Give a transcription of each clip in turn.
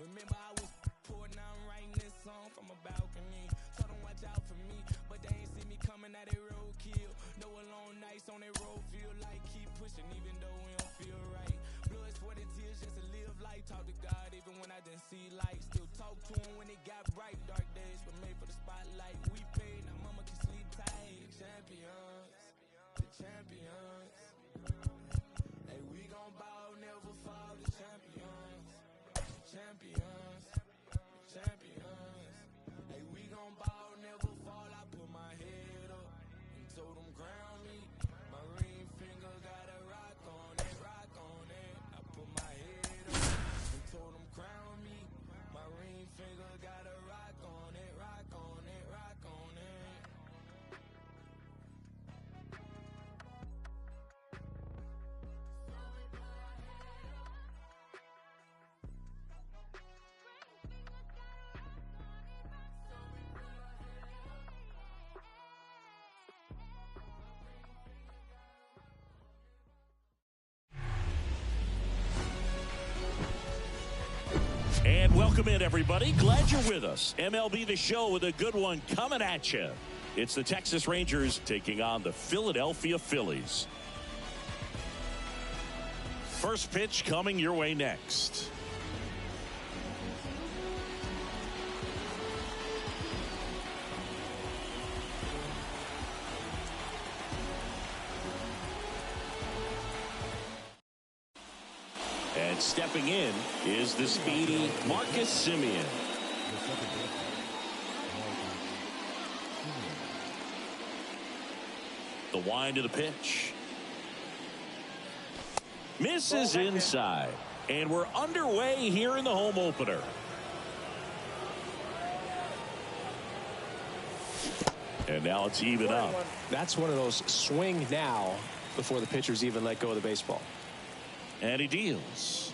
Remember I was poor, now I'm writing this song from a balcony. Told them watch out for me, but they ain't see me coming out that roadkill. No alone nights on that road, feel like keep pushing even though we don't feel right. Blood, sweat, and tears just to live life. Talk to God even when I didn't see light. Still talk to him when it got bright. Dark days were made for the spotlight. We paid, now mama can sleep tight. Champions, the champions. Hey, we gon' ball, never fall. The champions, champions, champions. Hey, we gon' ball, never fall. I put my head up and told them ground me. My ring finger got a rock on it, rock on it. I put my head up and told them crown me. My ring finger got a rock on it, rock on it, rock on it. And welcome in, everybody. Glad you're with us. MLB The Show with a good one coming at you. It's the Texas Rangers taking on the Philadelphia Phillies. First pitch coming your way next. And stepping in is the speedy Marcus Semien. The wind of the pitch. Misses inside. And we're underway here in the home opener. And now it's even up. That's one of those swing now before the pitchers even let go of the baseball. And he deals.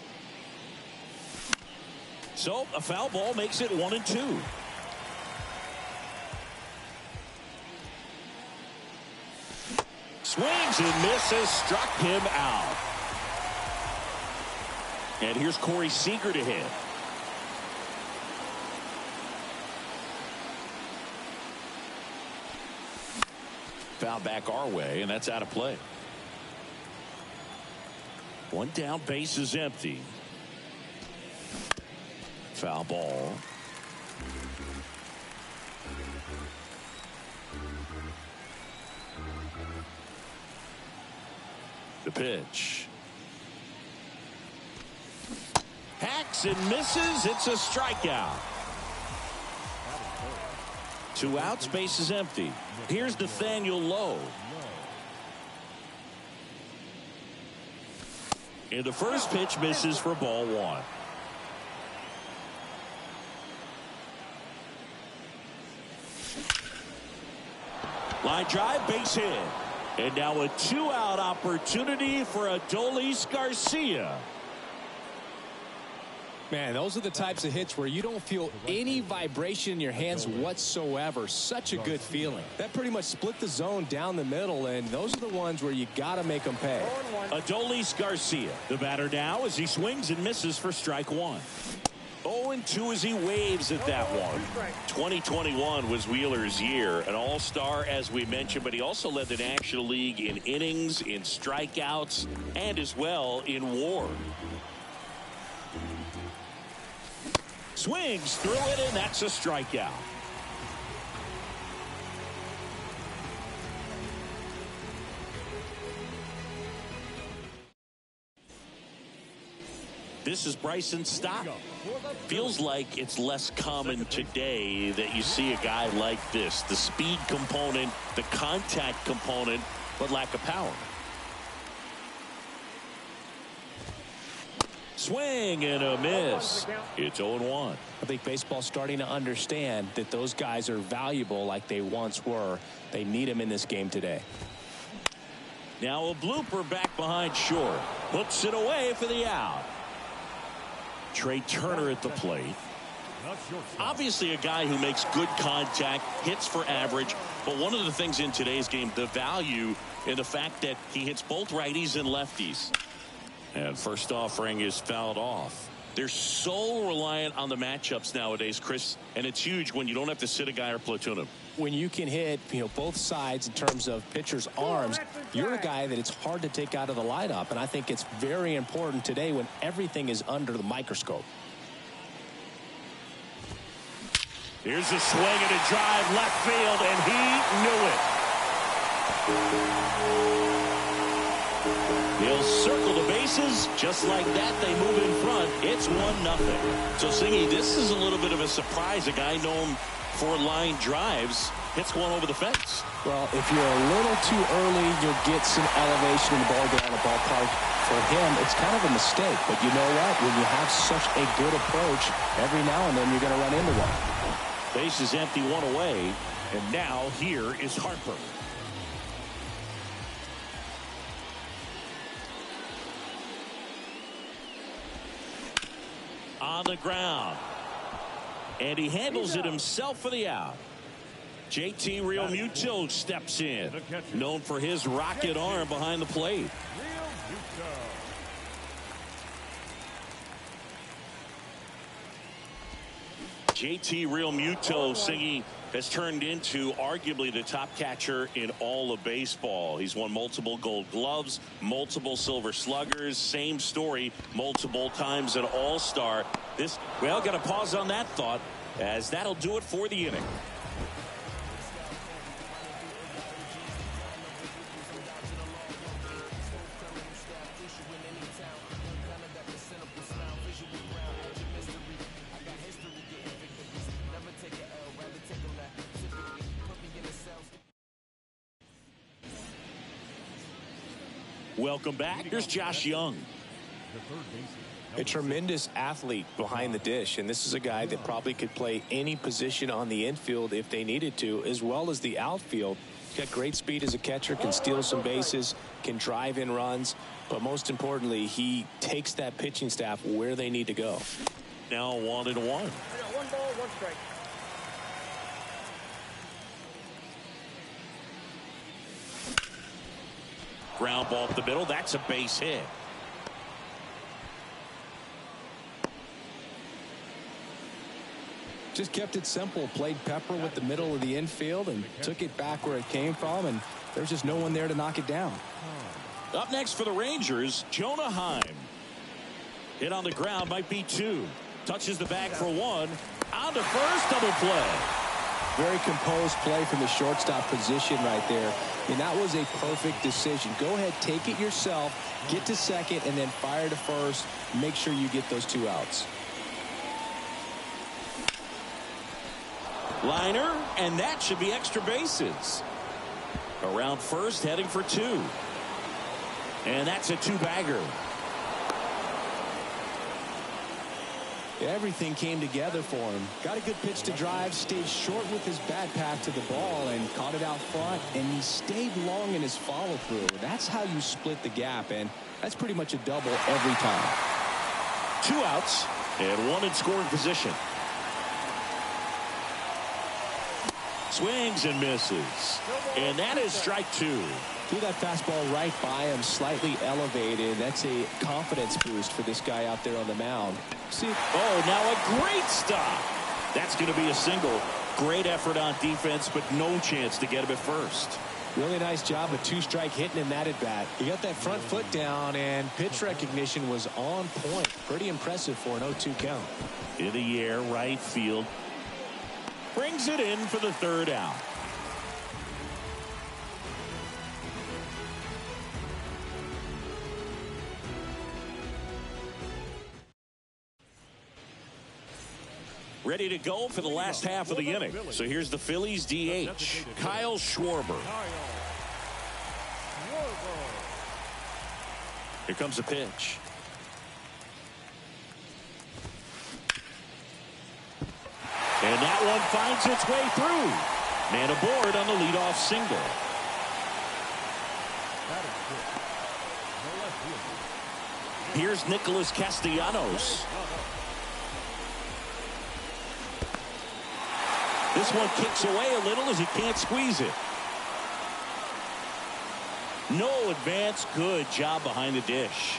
So a foul ball makes it 1-2. Swings and misses, struck him out. And here's Corey Seager to hit. Foul back our way, and that's out of play. One down, base is empty. Foul ball. The pitch. Hacks and misses. It's a strikeout. 2 outs, base is empty. Here's Nathaniel Lowe. And the first pitch misses for ball 1. Line drive, base hit. And now a 2-out opportunity for Adolis Garcia. Man, those are the types of hits where you don't feel any vibration in your hands whatsoever. Such a good feeling. That pretty much split the zone down the middle, and those are the ones where you got to make them pay. Adolis Garcia, the batter now as he swings and misses for strike 1. 0-2 as he waves at that one. 2021 was Wheeler's year, an all-star as we mentioned, but he also led the National League in innings, in strikeouts, and as well in WAR. Swings through it, and that's a strikeout. This is Bryson Stott. Feels like it's less common today that you see a guy like this. The speed component, the contact component, but lack of power. Swing and a miss. It's 0-1. I think baseball's starting to understand that those guys are valuable like they once were. They need them in this game today. Now a blooper back behind short. Puts it away for the out. Trey Turner at the plate. Obviously a guy who makes good contact, hits for average, but one of the things in today's game, the value in the fact that he hits both righties and lefties. And first offering is fouled off. They're so reliant on the matchups nowadays, Chris, and it's huge when you don't have to sit a guy or platoon him. When you can hit, both sides in terms of pitchers' arms, you're a guy that it's hard to take out of the lineup, and I think it's very important today when everything is under the microscope. Here's a swing and a drive left field, and he knew it. He'll circle the bases. Just like that, they move in front. It's 1-0. So, Singy, this is a little bit of a surprise. A guy known for line drives hits one over the fence. Well, if you're a little too early, you'll get some elevation in the ball down the ballpark. For him, it's kind of a mistake. But you know what? When you have such a good approach, every now and then you're going to run into one. Base is empty, one away. And now here is Harper. On the ground. And he handles it himself for the out. JT Realmuto steps in. Known for his rocket arm behind the plate. JT Realmuto, Singy, has turned into arguably the top catcher in all of baseball. He's won multiple Gold Gloves, multiple Silver Sluggers, same story, multiple times an All-Star. Well, got to pause on that thought, as that'll do it for the inning. Welcome back. Here's Josh Young. A tremendous athlete behind the dish, and this is a guy that probably could play any position on the infield if they needed to, as well as the outfield. He's got great speed as a catcher, can steal some bases, can drive in runs, but most importantly, he takes that pitching staff where they need to go. Now 1-1. 1 ball, 1 strike. Ground ball up the middle. That's a base hit. Just kept it simple. Played pepper with the middle of the infield and took it back where it came from, and there's just no one there to knock it down. Up next for the Rangers, Jonah Heim. Hit on the ground, might be 2. Touches the bag for 1. On to first, double play. Very composed play from the shortstop position right there. And that was a perfect decision. Go ahead, take it yourself, get to second, and then fire to first. Make sure you get those 2 outs. Liner, and that should be extra bases. Around first, heading for 2. And that's a 2-bagger. Everything came together for him. Got a good pitch to drive, stayed short with his bat path to the ball and caught it out front, and he stayed long in his follow-through. That's how you split the gap, and that's pretty much a double every time. 2 outs and 1 in scoring position. Swings and misses. And that is strike 2. Threw that fastball right by him, slightly elevated. That's a confidence boost for this guy out there on the mound. See? Oh, now a great stop. That's going to be a single. Great effort on defense, but no chance to get him at first. Really nice job of 2-strike hitting in that at bat. He got that front foot down, and pitch recognition was on point. Pretty impressive for an 0-2 count. In the air, right field. Brings it in for the 3rd out. Ready to go for the last half of the inning. So here's the Phillies DH, Kyle Schwarber. Here comes the pitch. And that one finds its way through. Man aboard on the leadoff single. Here's Nicholas Castellanos. This one kicks away a little as he can't squeeze it. No advance. Good job behind the dish.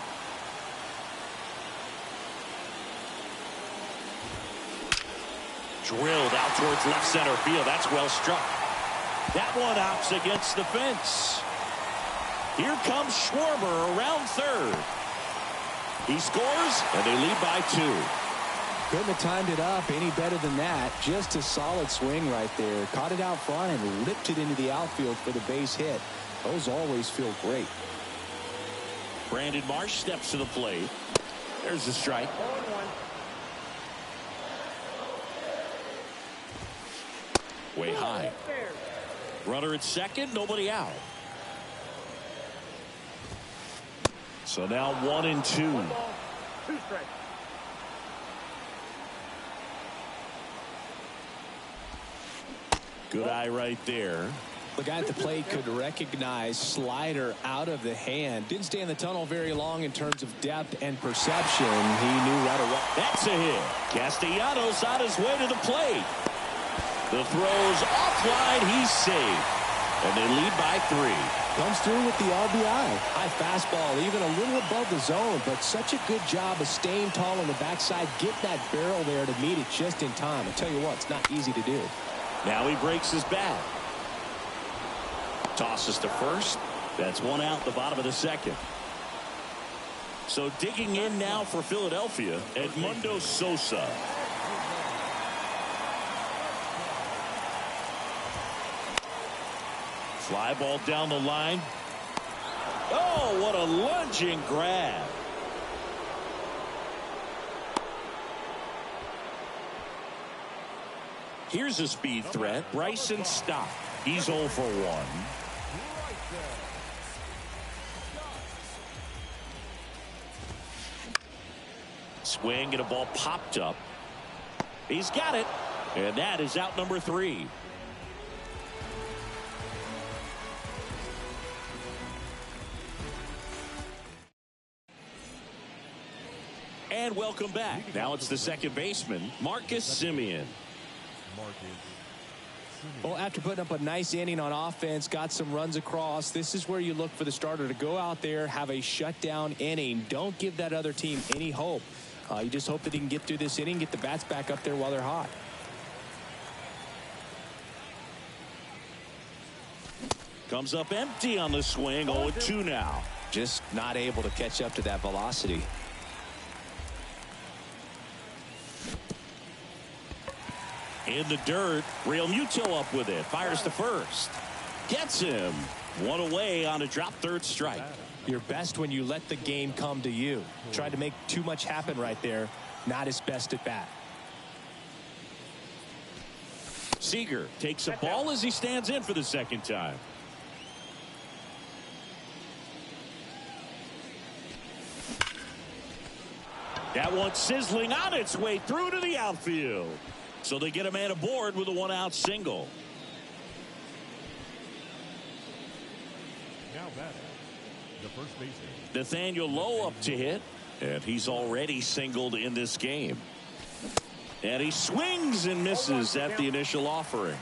Drilled out towards left center field. That's well struck. That one opts against the fence. Here comes Schwarber around third. He scores, and they lead by 2. Couldn't have timed it up any better than that. Just a solid swing right there. Caught it out front and lipped it into the outfield for the base hit. Those always feel great. Brandon Marsh steps to the plate. There's the strike. 0-1. Way high. Runner at second, nobody out. So now 1-2. 2 strikes. Good eye right there. The guy at the plate could recognize slider out of the hand. Didn't stay in the tunnel very long in terms of depth and perception. He knew right away. That's a hit. Castellanos on his way to the plate. The throw's offline. He's safe. And they lead by 3. Comes through with the RBI. High fastball, even a little above the zone, but such a good job of staying tall on the backside. Get that barrel there to meet it just in time. I tell you what, it's not easy to do. Now he breaks his bat. Tosses to first. That's 1 out, the bottom of the second. So digging in now for Philadelphia, Edmundo Sosa. Fly ball down the line. Oh, what a lunging grab. Here's a speed threat. Bryson Stott. He's 0 for 1. Swing and a ball popped up. He's got it. And that is out number 3. And welcome back. Now it's the second baseman, Marcus Semien. Well, after putting up a nice inning on offense, got some runs across, this is where you look for the starter to go out there, have a shutdown inning. Don't give that other team any hope. You just hope that he can get through this inning, get the bats back up there while they're hot. Comes up empty on the swing. 0-2 now. Just not able to catch up to that velocity. In the dirt, Real Muto up with it. Fires to first. Gets him. 1 away on a drop third strike. You're best when you let the game come to you. Tried to make too much happen right there. Not his best at bat. Seager takes a ball as he stands in for the second time. That one sizzling on its way through to the outfield. So they get a man aboard with a 1-out single. Now batting, the first baseman, Nathaniel Lowe up to hit, and he's already singled in this game. And he swings and misses at the initial offering.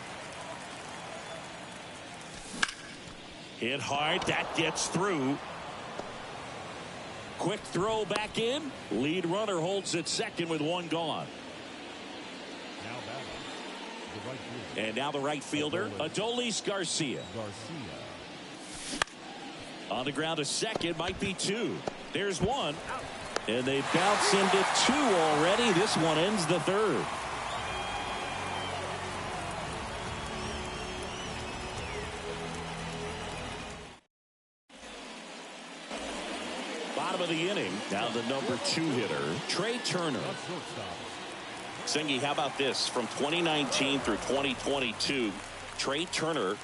Hit hard, that gets through. Quick throw back in. Lead runner holds at second with 1 gone. now batting, the right fielder, And now the right fielder, Adolis Garcia. On the ground to second, might be 2. There's 1. And they bounce into 2 already. This one ends the third. Bottom of the inning. Now the number 2 hitter, Trey Turner. Singy, how about this? From 2019 through 2022, Trey Turner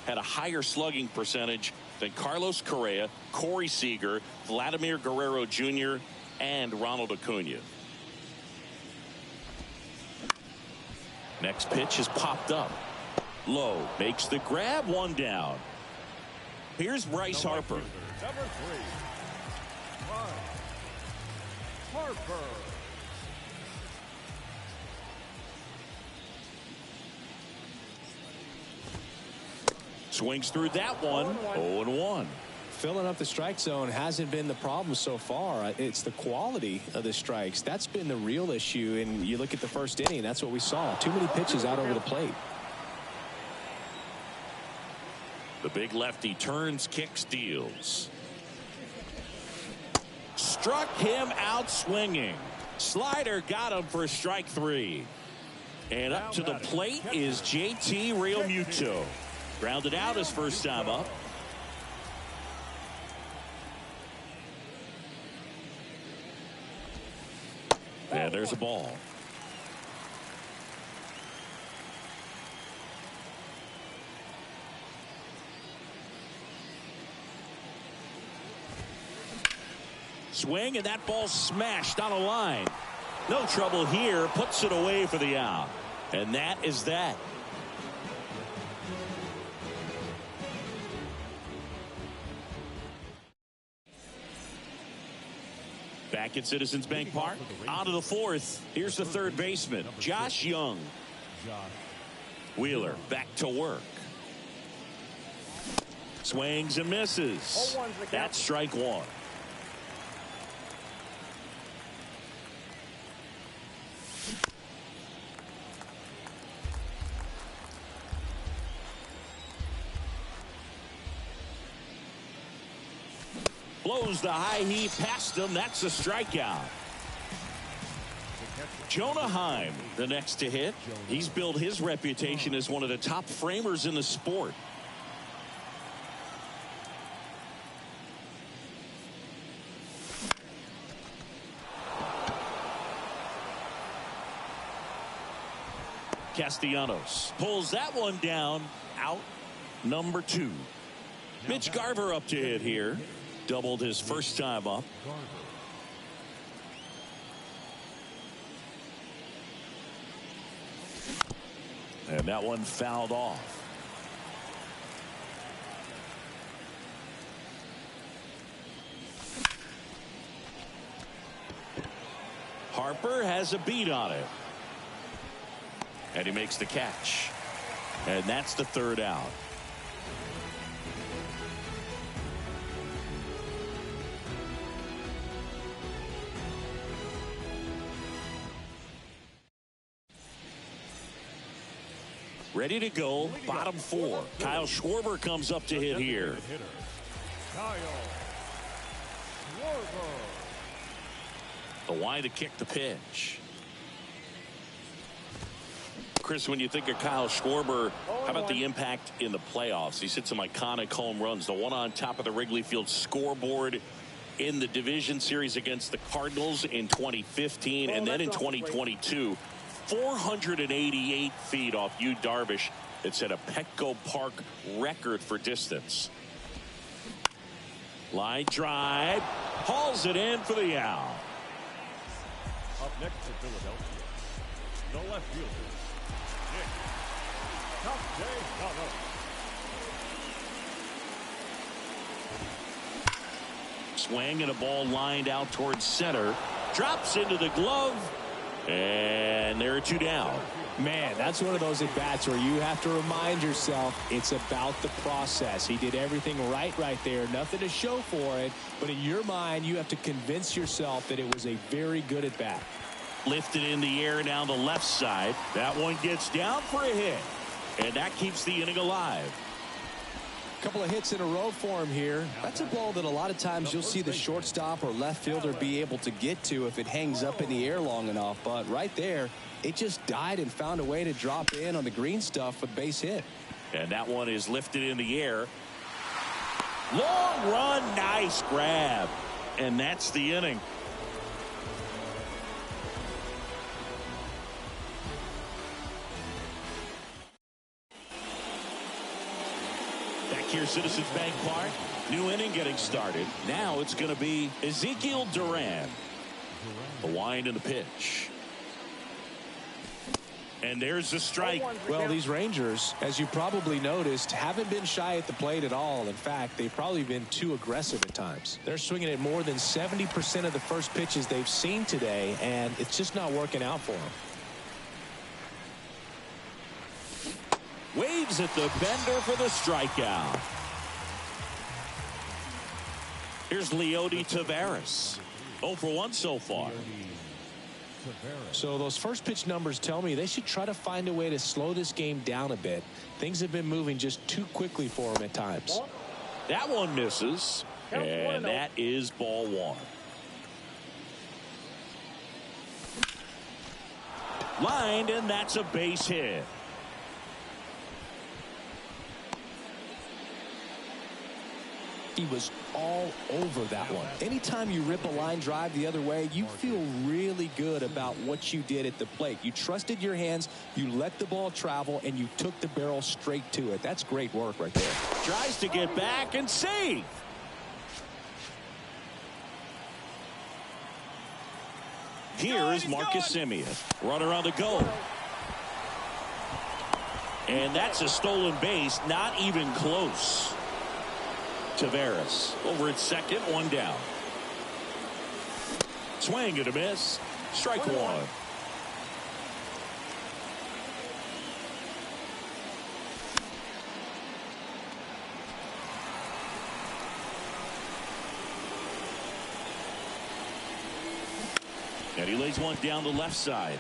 had a higher slugging percentage than Carlos Correa, Corey Seager, Vladimir Guerrero Jr., and Ronald Acuna. Next pitch is popped up. Lowe makes the grab, 1 down. Here's Bryce Harper. number 3, Harper. Swings through that one. 0-1. Filling up the strike zone hasn't been the problem so far. It's the quality of the strikes. That's been the real issue. And you look at the first inning, that's what we saw. Too many pitches out over the plate. The big lefty turns, kicks, deals. Struck him out swinging. Slider got him for strike 3. And up to the plate is JT Realmuto. Grounded out his first time up. And there's a ball. Swing, and that ball smashed on a line. No trouble here. Puts it away for the out. And that is that. Back at Citizens Bank Park. On to the fourth. Here's the third baseman, Josh Young. Wheeler back to work. Swings and misses. That's strike 1. Blows the high heat past him. That's a strikeout. Jonah Heim, the next to hit. He's built his reputation as one of the top framers in the sport. Castellanos pulls that one down. Out number 2. Mitch Garver up to hit here. Doubled his first time up. And that one fouled off. Harper has a beat on it. And he makes the catch. And that's the third out. Ready to go, bottom 4. Kyle Schwarber comes up to hit here. Kyle Schwarber. The wide to kick the pitch. Chris, when you think of Kyle Schwarber, how about the impact in the playoffs? He's hit some iconic home runs. The one on top of the Wrigley Field scoreboard in the division series against the Cardinals in 2015, and then in 2022. 488 feet off Yu Darvish. It set a Petco Park record for distance. Line drive. Hauls it in for the out. Up next to Philadelphia, the left fielder, Nick Swing and a ball lined out towards center. Drops into the glove. And there are 2 down. Man, that's one of those at-bats where you have to remind yourself it's about the process. He did everything right there. Nothing to show for it. But in your mind, you have to convince yourself that it was a very good at-bat. Lifted in the air down the left side. That one gets down for a hit. And that keeps the inning alive. Couple of hits in a row for him here. That's a ball that a lot of times you'll see the shortstop or left fielder be able to get to if it hangs up in the air long enough. But right there, it just died and found a way to drop in on the green stuff with base hit. And that one is lifted in the air. Long run, nice grab. And that's the inning. Here, Citizens Bank Park. New inning getting started. Now it's going to be Ezekiel Duran. The wind and the pitch. And there's the strike. Well, these Rangers, as you probably noticed, haven't been shy at the plate at all. In fact, they've probably been too aggressive at times. They're swinging at more than 70% of the first pitches they've seen today, and it's just not working out for them. Waves at the bender for the strikeout. Here's Leody Taveras. 0 for 1 so far. So those first pitch numbers tell me they should try to find a way to slow this game down a bit. Things have been moving just too quickly for them at times. That one misses. And that is ball 1. Lined, and that's a base hit. He was all over that one. Anytime you rip a line drive the other way, you feel really good about what you did at the plate. You trusted your hands, you let the ball travel, and you took the barrel straight to it. That's great work right there. Tries to get back and save. Here is Marcus Semien. Runner on the go. And that's a stolen base, not even close. Taveras over at second, 1 down. Swing and a miss. Strike 1. And he lays one down the left side.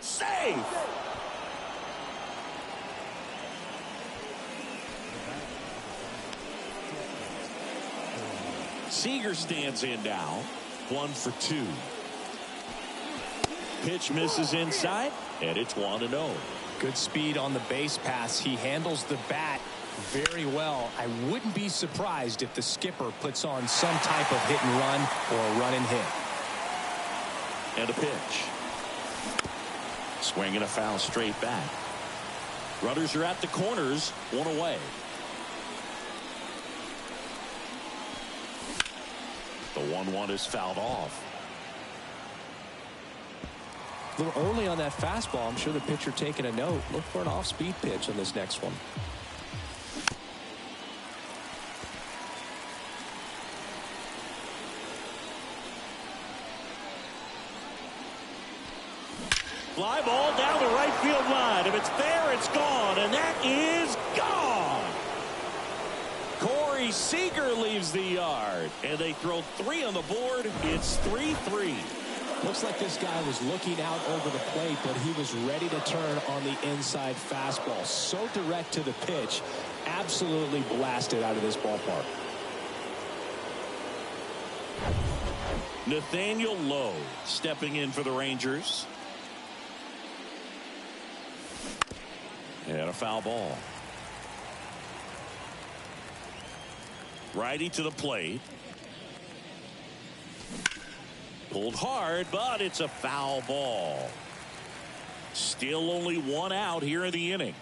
Save! Seager stands in now. 1 for 2. Pitch misses inside, and it's 1-0. Good speed on the base pass. He handles the bat very well. I wouldn't be surprised if the skipper puts on some type of hit and run or a run and hit. And a pitch. Swing and a foul straight back. Runners are at the corners, 1 away. The 1-1 is fouled off. A little early on that fastball. I'm sure the pitcher taking a note. Look for an off-speed pitch on this next one. Fly ball down the right field line. If it's there, it's gone. And that is gone. Corey Seager leaves the yard. And they throw 3 on the board. It's 3-3. Looks like this guy was looking out over the plate, but he was ready to turn on the inside fastball. So direct to the pitch. Absolutely blasted out of this ballpark. Nathaniel Lowe stepping in for the Rangers. And a foul ball. Righty to the plate. Pulled hard, but it's a foul ball. Still only 1 out here in the inning.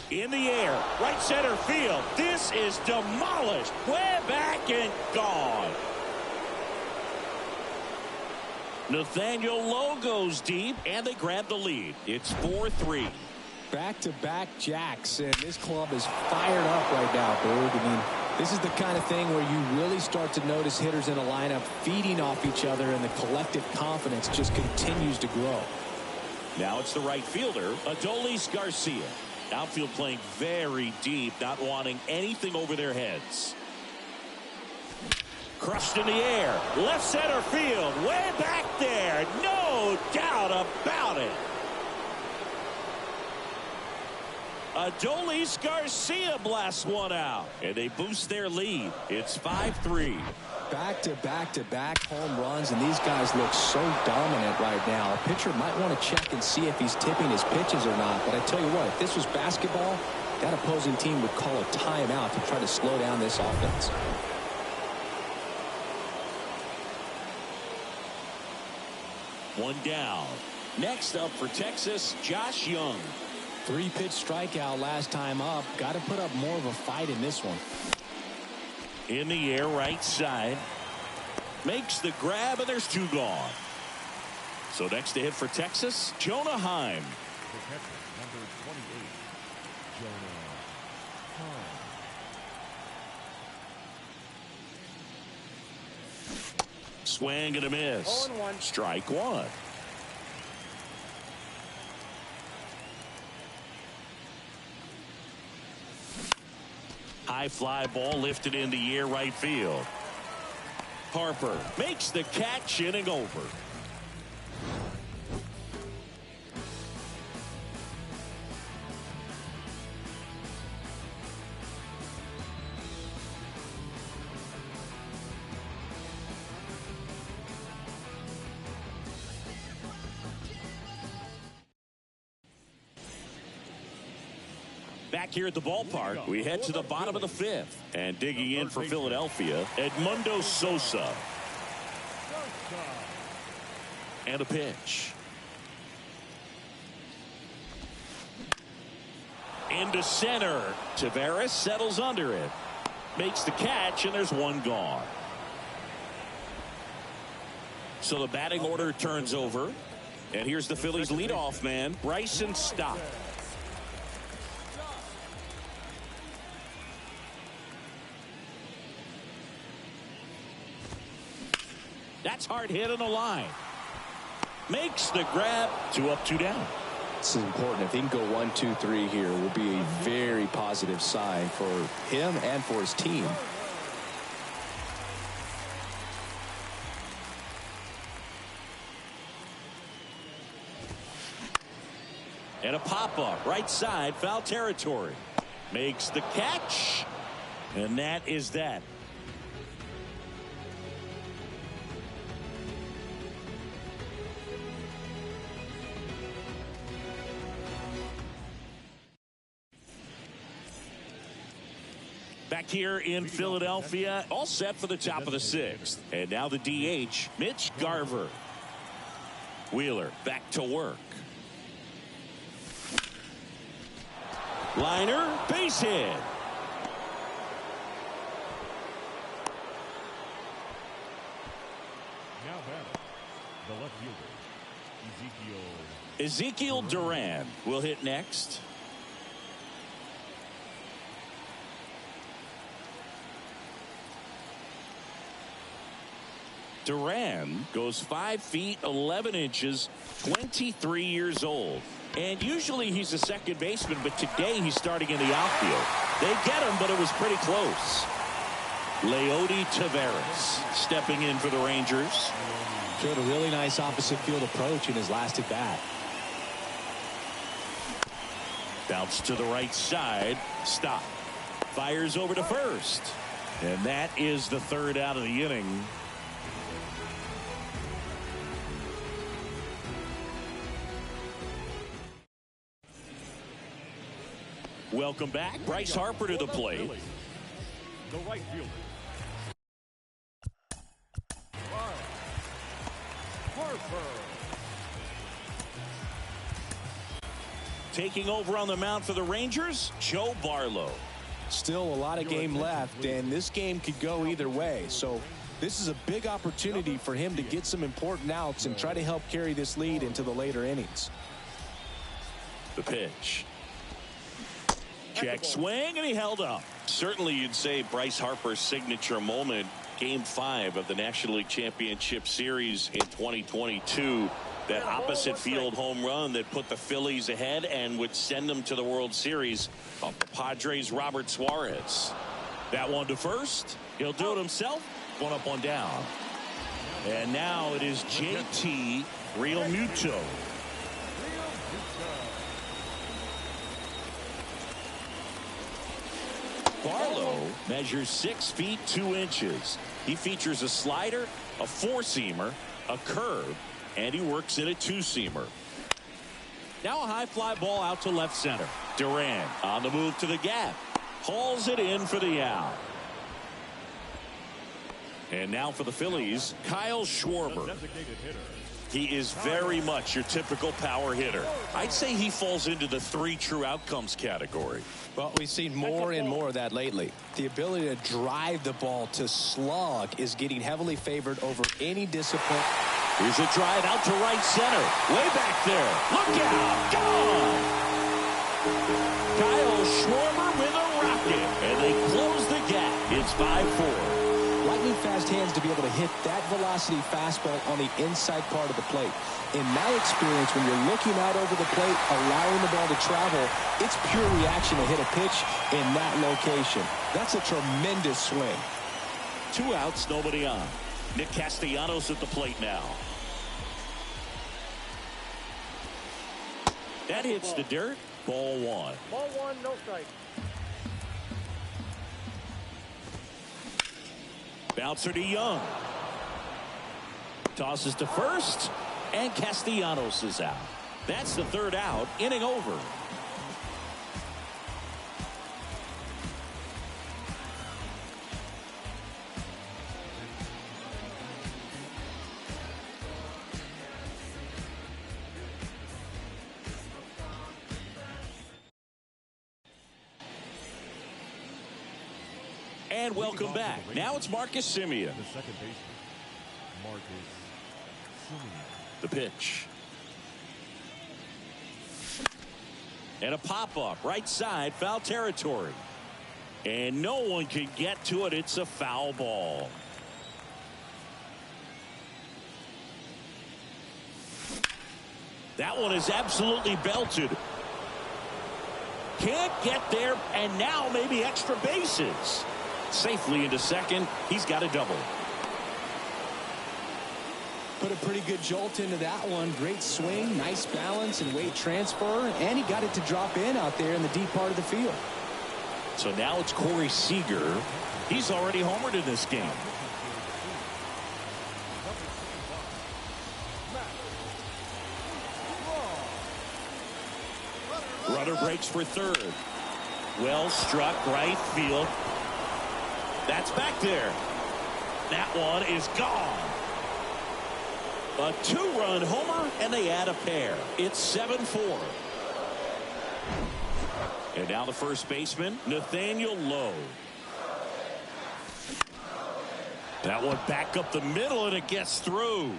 In the air, right center field. This is demolished. Way back and gone. Nathaniel Lowe goes deep, and they grab the lead. It's 4-3. Back-to-back jacks, and this club is fired up right now, Boog. I mean, this is the kind of thing where you really start to notice hitters in a lineup feeding off each other, and the collective confidence just continues to grow. Now it's the right fielder, Adolis Garcia. Outfield playing very deep, not wanting anything over their heads. Crushed in the air, left center field, way back there, no doubt about it. Adolis Garcia blasts one out, and they boost their lead. It's 5-3. Back-to-back-to-back home runs, and these guys look so dominant right now. A pitcher might want to check and see if he's tipping his pitches or not, but I tell you what, if this was basketball, that opposing team would call a timeout to try to slow down this offense. One down. Next up for Texas, Josh Young. 3-pitch strikeout last time up. Got to put up more of a fight in this one. In the air, right side. Makes the grab, and there's 2 gone. So next to hit for Texas, Jonah Heim. The catcher, number 28, Jonah Heim. Swing and a miss. 0-1. Strike one. High fly ball lifted in the air right field. Harper makes the catch, inning over. Back here at the ballpark, we head to the bottom of the fifth. And digging in for Philadelphia, Edmundo Sosa. And a pitch. Into center. Taveras settles under it. Makes the catch, and there's one gone. So the batting order turns over. And here's the Phillies leadoff man, Bryson Stott. That's hard hit on the line. Makes the grab. 2 up, 2 down. This is important. If he can go 1, 2, 3 here, will be a very positive sign for him and for his team. And a pop-up right side, foul territory. Makes the catch. And that is that. Back here in Philadelphia, all set for the top of the sixth. And now the DH, Mitch Garver. Wheeler back to work. Liner, base hit. Now batting, the left fielder, Ezekiel Duran will hit next. Duran goes 5 feet 11 inches, 23 years old. And usually he's a second baseman, but today he's starting in the outfield. They get him, but it was pretty close. Leody Taveras stepping in for the Rangers. Showed a really nice opposite field approach in his last at bat. Bounce to the right side. Stop. Fires over to first. And that is the third out of the inning. Welcome back. Bryce Harper to the plate. the right fielder. Harper. Taking over on the mound for the Rangers, Joe Barlow. Still a lot of game left, and this game could go either way. So this is a big opportunity for him to get some important outs and try to help carry this lead into the later innings. The pitch. Check swing, and he held up. Certainly you'd say Bryce Harper's signature moment, Game 5 of the National League Championship Series in 2022. That opposite field home run that put the Phillies ahead and would send them to the World Series of the Padres' Robert Suarez. That one to first. He'll do it himself. One up, one down. And now it is JT Realmuto. Barlow measures 6 feet 2 inches. He features a slider, a four-seamer, a curve, and he works in a two-seamer. Now a high fly ball out to left center. Duran on the move to the gap. Hauls it in for the out. And now for the Phillies, Kyle Schwarber. He is very much your typical power hitter. I'd say he falls into the 3 true outcomes category. Well, we've seen more and more of that lately. The ability to drive the ball to slug is getting heavily favored over any discipline Here's a drive out to right center. Way back there. Look out. Gone. Kyle Schwarber with a rocket. And they close the gap. It's 5-4. Lightning fast hands to be able to hit that velocity fastball on the inside part of the plate. In my experience, when you're looking out over the plate, allowing the ball to travel, it's pure reaction to hit a pitch in that location. That's a tremendous swing. 2 outs, nobody on. Nick Castellanos at the plate now. That hits the dirt. Ball 1. Ball 1, no strike. Bouncer to Young. Tosses to first, and Castellanos is out. That's the 3rd out, inning over. And welcome back. Now it's Marcus Semien. The second baseman, Marcus Semien. The pitch. And a pop-up, right side, foul territory. And no one can get to it. It's a foul ball. That one is absolutely belted. Can't get there, and now maybe extra bases. Safely into second. He's got a double. Put a pretty good jolt into that one. Great swing, nice balance and weight transfer, and he got it to drop in out there in the deep part of the field. So now it's Corey Seager. He's already homered in this game. Runner breaks for third. Well struck, right field. That's back there. That one is gone. A 2-run homer, and they add a pair. It's 7-4. And now the first baseman, Nathaniel Lowe. That one back up the middle, and it gets through.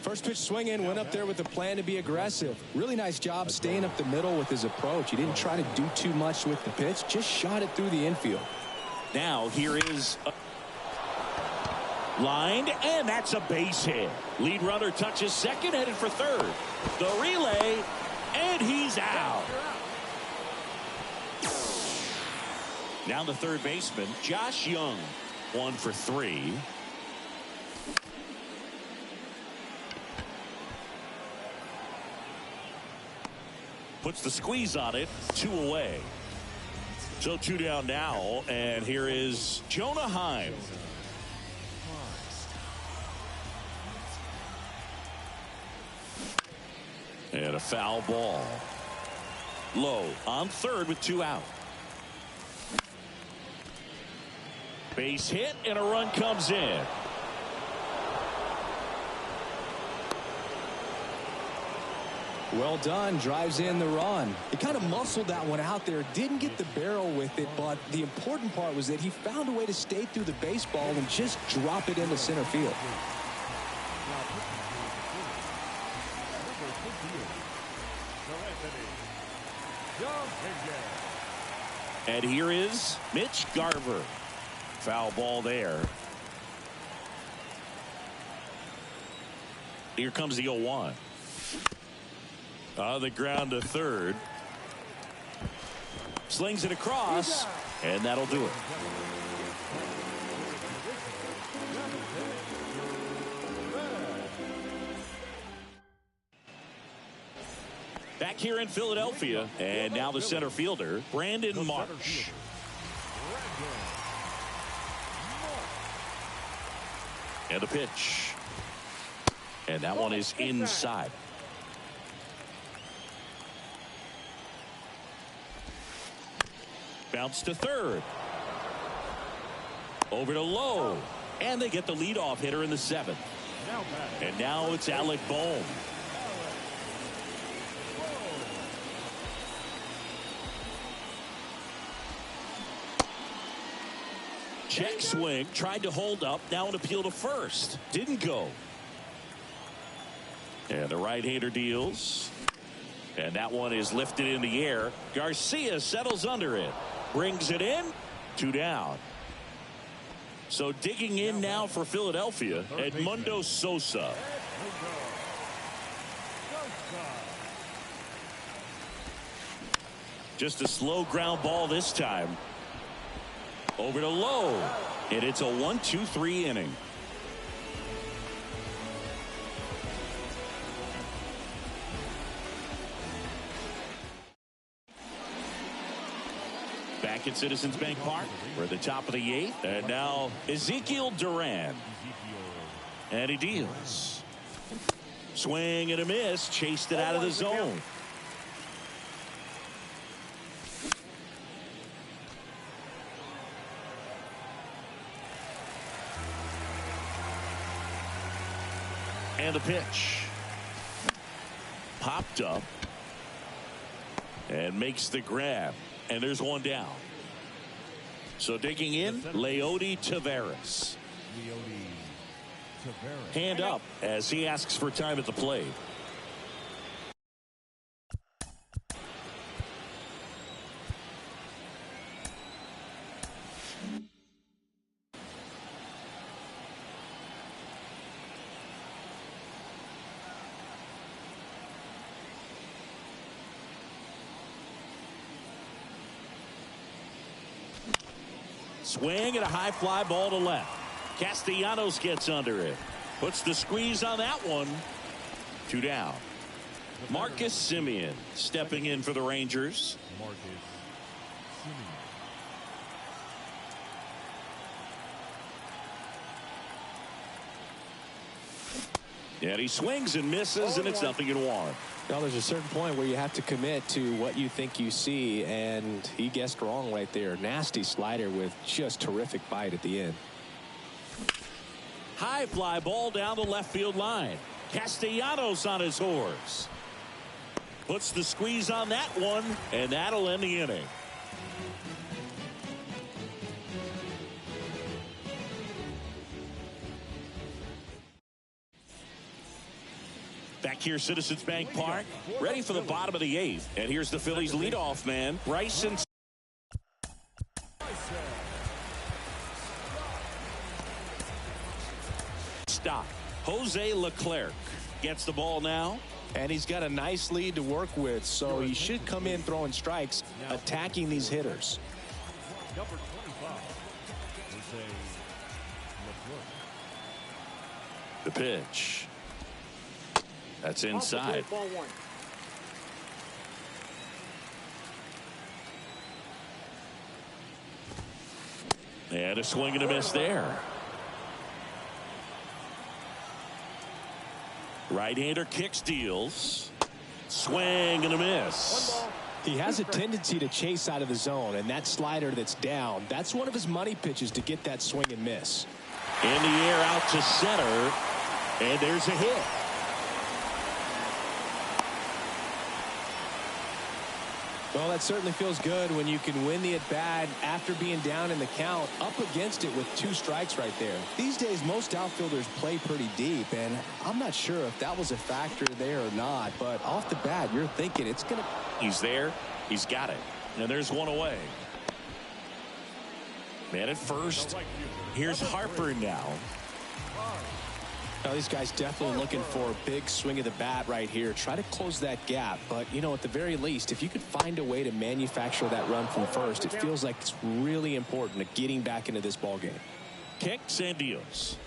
First pitch swinging, went up there with a plan to be aggressive. Really nice job staying up the middle with his approach. He didn't try to do too much with the pitch, just shot it through the infield. Now here is lined, and that's a base hit. Lead runner touches second, headed for third. The relay, and he's out. Now the third baseman, Josh Young, 1 for 3. Puts the squeeze on it, 2 away. So 2 down now, and here is Jonah Heim. And a foul ball. Low on third with 2 out. Base hit, and a run comes in. Well done, drives in the run. He kind of muscled that one out there, didn't get the barrel with it, but the important part was that he found a way to stay through the baseball and just drop it into center field. And here is Mitch Garver. Foul ball there. Here comes the 0-1. On the ground to third. Slings it across, and that'll do it. Back here in Philadelphia, and now the center fielder, Brandon Marsh. And the pitch. And that one is inside. Bounce to third. Over to Lowe. And they get the leadoff hitter in the 7th. And now it's Alec Bohm. Check swing, tried to hold up, now an appeal to first. Didn't go. And the right-hander deals. And that one is lifted in the air. Garcia settles under it. Brings it in. 2 down. So digging in now for Philadelphia, Edmundo Sosa. Just a slow ground ball this time. Over to Lowe. And it's a 1-2-3 inning. Back at Citizens Bank Park. We're at the top of the 8th. And now Ezekiel Duran. And he deals. Swing and a miss. Chased it out of the zone. And the pitch. Popped up. And makes the grab. And there's one down. So digging in, Leody Taveras. Hand up as he asks for time at the plate. Swing and a high fly ball to left. Castellanos gets under it. Puts the squeeze on that one. 2 down. Marcus Semien stepping in for the Rangers. And he swings and misses, and it's 0-1. Well, there's a certain point where you have to commit to what you think you see, and he guessed wrong right there. Nasty slider with just terrific bite at the end. High fly ball down the left field line. Castellanos on his horse. Puts the squeeze on that one, and that'll end the inning. Back here, Citizens Bank Park, ready for the bottom of the 8th. And here's the Phillies leadoff man, Bryson. Stop. Jose Leclerc gets the ball now. And he's got a nice lead to work with, so he should come in throwing strikes, attacking these hitters. Number 25, Jose Leclerc. The pitch. That's inside. And a swing and a miss there. Right-hander kicks, deals. Swing and a miss. He has a tendency to chase out of the zone, and that slider that's down, that's one of his money pitches to get that swing and miss. In the air out to center, and there's a hit. Well, that certainly feels good when you can win the at-bat after being down in the count, up against it with 2 strikes right there. These days, most outfielders play pretty deep, and I'm not sure if that was a factor there or not, but off the bat, you're thinking it's going to... He's there. He's got it. And there's one away. Man at first. Here's Harper now. Now, these guys definitely looking for a big swing of the bat right here. Try to close that gap. But, you know, at the very least, if you could find a way to manufacture that run from first, it feels like it's really important to getting back into this ball game. Kicks and deals.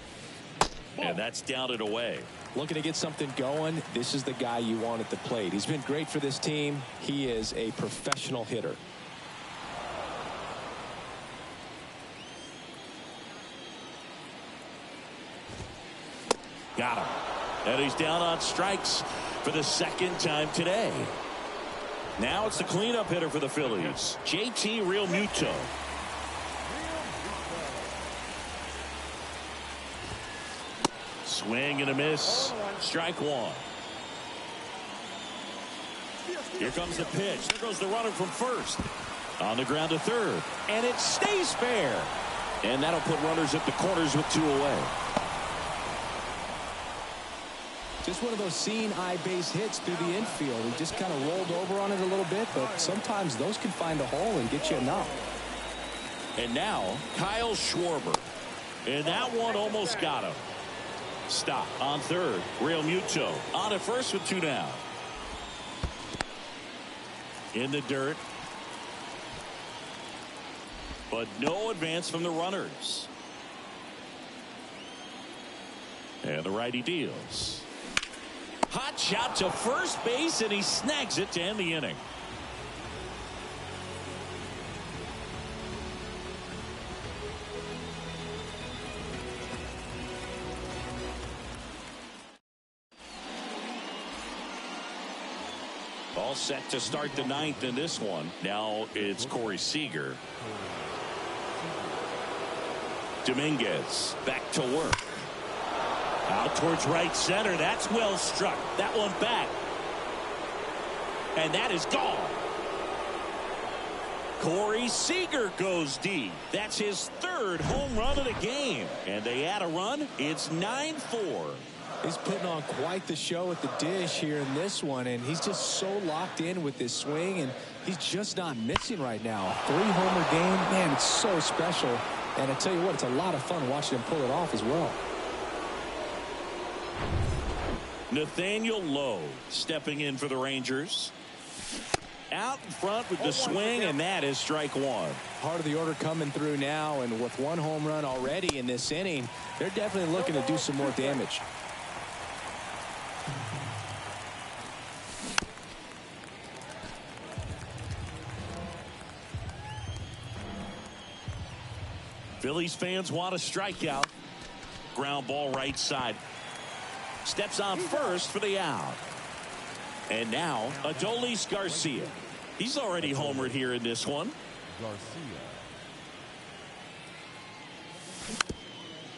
And that's down and away. Looking to get something going. This is the guy you want at the plate. He's been great for this team. He is a professional hitter. Got him. And he's down on strikes for the 2nd time today. Now it's the cleanup hitter for the Phillies, JT Realmuto. Swing and a miss. Strike 1. Here comes the pitch. There goes the runner from first. On the ground to third. And it stays fair. And that'll put runners at the corners with 2 away. Just one of those seeing eye base hits through the infield. He just kind of rolled over on it a little bit, but sometimes those can find a hole and get you a knock. And now Kyle Schwarber. And that one almost got him. Stop on third. Real Muto on at first with 2 down. In the dirt. But no advance from the runners. And the righty deals. Hot shot to first base, and he snags it to end the inning. All set to start the 9th in this one. Now it's Corey Seager. Dominguez back to work. Out towards right center. That's well struck. That one back. And that is gone. Corey Seager goes deep. That's his 3rd home run of the game. And they add a run. It's 9-4. He's putting on quite the show at the dish here in this one, and he's just so locked in with this swing, and he's just not missing right now. 3-homer game, man, it's so special. And I tell you what, it's a lot of fun watching him pull it off as well. Nathaniel Lowe stepping in for the Rangers. Out in front with the swing, and that is strike 1. Part of the order coming through now, and with 1 home run already in this inning, they're definitely looking to do some more damage. Phillies fans want a strikeout. Ground ball right side. Steps on first for the out. And now Adolis Garcia. He's already homered here in this one. Garcia.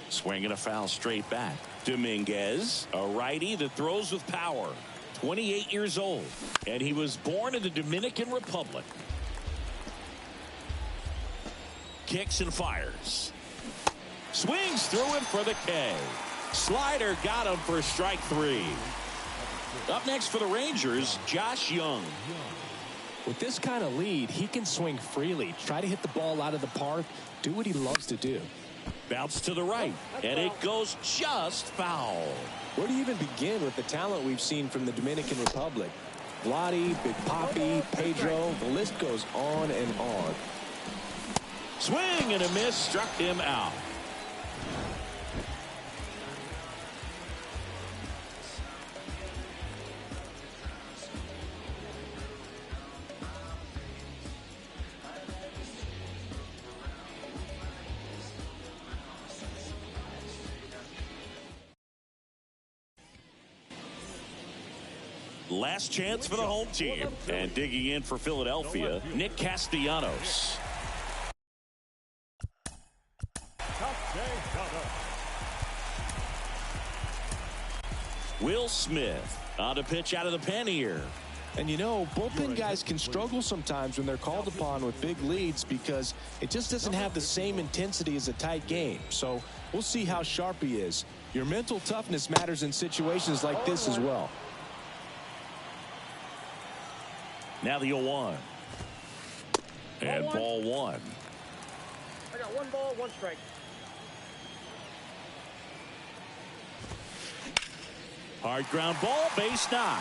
Swinging a foul straight back. Dominguez, a righty that throws with power. 28 years old. And he was born in the Dominican Republic. Kicks and fires. Swings through him for the K. Slider got him for strike 3. Up next for the Rangers, Josh Young. With this kind of lead, he can swing freely, try to hit the ball out of the park, do what he loves to do. Bounce to the right, and it goes just foul. Where do you even begin with the talent we've seen from the Dominican Republic? Vladdy, Big Papi, Pedro, the list goes on and on. Swing and a miss, struck him out. Last chance for the home team. And digging in for Philadelphia, Nick Castellanos. Will Smith on to pitch out of the pen here. And you know, bullpen guys can struggle sometimes when they're called upon with big leads because it just doesn't have the same intensity as a tight game. So we'll see how sharp he is. Your mental toughness matters in situations like this as well. Now the 0-1. And ball 1. I got 1 ball, 1 strike. Hard ground ball, base knock.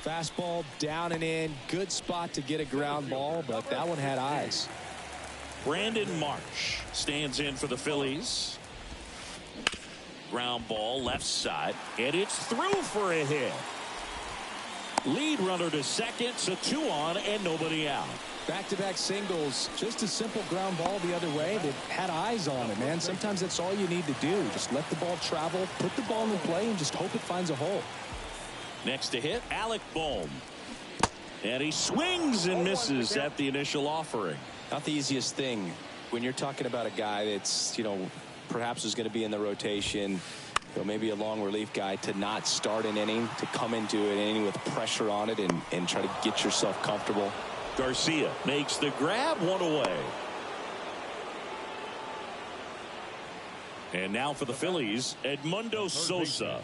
Fastball down and in. Good spot to get a ground ball, but that one had eyes. Brandon Marsh stands in for the Phillies. Ground ball left side, and it's through for a hit. Lead runner to second, so 2 on and nobody out. Back-to-back singles, just a simple ground ball the other way that had eyes on it, man. Sometimes that's all you need to do. Just let the ball travel, put the ball in play, and just hope it finds a hole. Next to hit, Alec Bohm. And he swings and misses at the initial offering. Not the easiest thing when you're talking about a guy that's, you know, perhaps is going to be in the rotation. So maybe a long relief guy to not start an inning, to come into an inning with pressure on it and try to get yourself comfortable. Garcia makes the grab, one away. And now for the Phillies, Edmundo Sosa.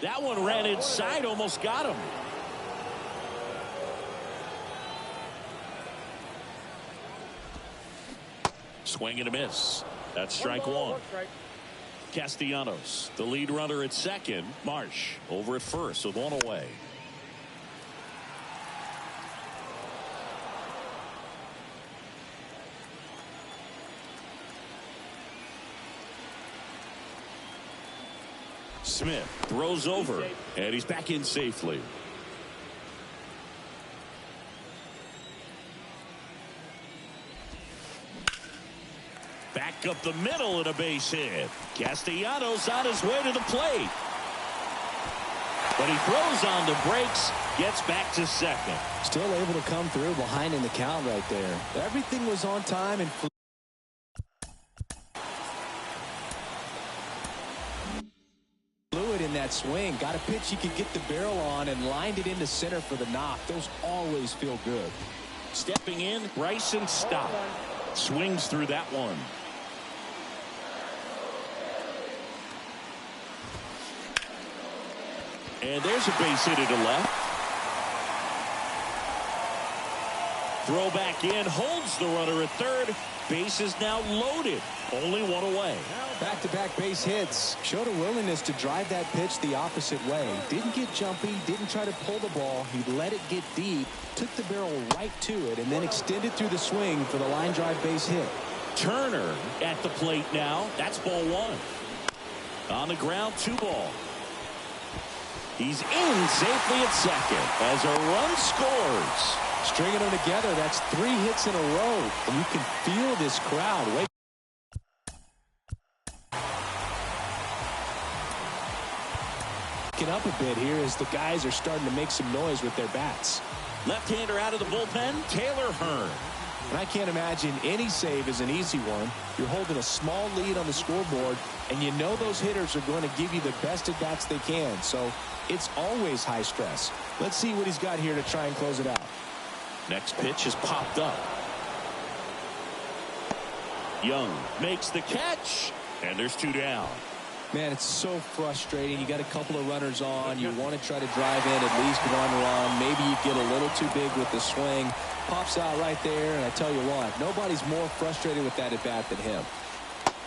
That one ran inside, almost got him. Swing and a miss. That's strike one. Castellanos, the lead runner at second. Marsh over at first with one away. Smith throws over, and he's back in safely. Back up the middle and a base hit. Castellanos on his way to the plate. But he throws on the brakes, gets back to second. Still able to come through behind in the count right there. Everything was on time and fluid in that swing. Got a pitch he could get the barrel on and lined it into center for the knock. Those always feel good. Stepping in, Bryson Stott. Swings through that one. And there's a base hit to left. Throw back in, holds the runner at third. Base is now loaded. Only one away. Back-to-back base hits. Showed a willingness to drive that pitch the opposite way. Didn't get jumpy, didn't try to pull the ball. He let it get deep, took the barrel right to it, and then extended through the swing for the line drive base hit. Turner at the plate now. That's ball one. On the ground, 2 ball. He's in safely at second as a run scores. Stringing them together, that's 3 hits in a row. And you can feel this crowd. Waking up a bit here as the guys are starting to make some noise with their bats. Left-hander out of the bullpen, Taylor Hearn. And I can't imagine any save is an easy one. You're holding a small lead on the scoreboard, and you know those hitters are going to give you the best at-bats they can. So it's always high stress. Let's see what he's got here to try and close it out. Next pitch is popped up. Young makes the catch, and there's 2 down. Man, it's so frustrating. You got a couple of runners on. You want to try to drive in at least 1 run. Maybe you get a little too big with the swing. Pops out right there, and I tell you what, nobody's more frustrated with that at bat than him.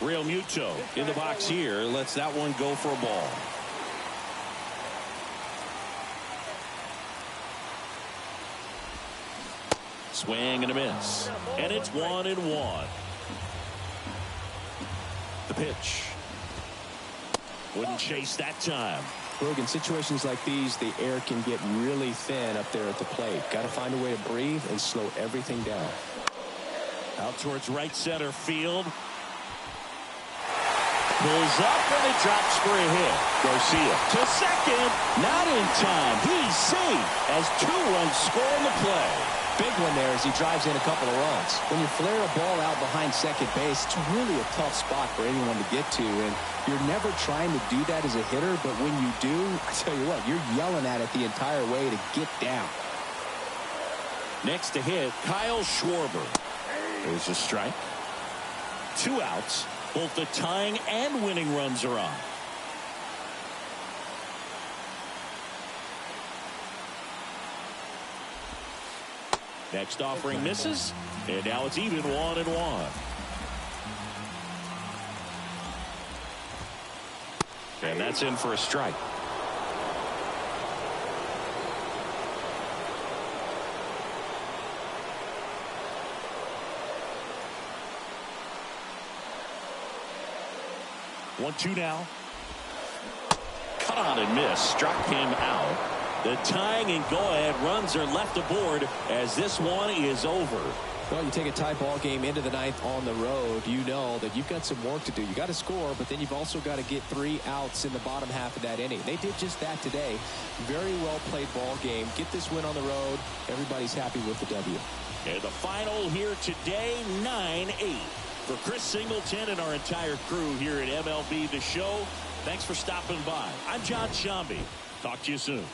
Real Muto in the box here lets that one go for a ball. Swing and a miss, and it's 1-1. The pitch. Wouldn't chase that time. Look, in situations like these, the air can get really thin up there at the plate. Got to find a way to breathe and slow everything down. Out towards right center field. Pulls up and it drops for a hit. Garcia to second. Not in time. He's safe as 2 runs score in the play. Big one there as he drives in a couple of runs. When you flare a ball out behind second base, it's really a tough spot for anyone to get to, and you're never trying to do that as a hitter, but when you do, I tell you what, you're yelling at it the entire way to get down. Next to hit, Kyle Schwarber. There's a strike. 2 outs. Both the tying and winning runs are on. Next offering misses, and now it's even 1-1. And that's in for a strike. One, 2 now. Cut on and miss. Struck him out. The tying and go-ahead runs are left aboard as this one is over. Well, you take a tie ball game into the ninth on the road, you know that you've got some work to do. You got to score, but then you've also got to get 3 outs in the bottom half of that inning. They did just that today. Very well played ball game. Get this win on the road. Everybody's happy with the W. And the final here today, 9-8. For Chris Singleton and our entire crew here at MLB The Show, thanks for stopping by. I'm John Shambi. Talk to you soon.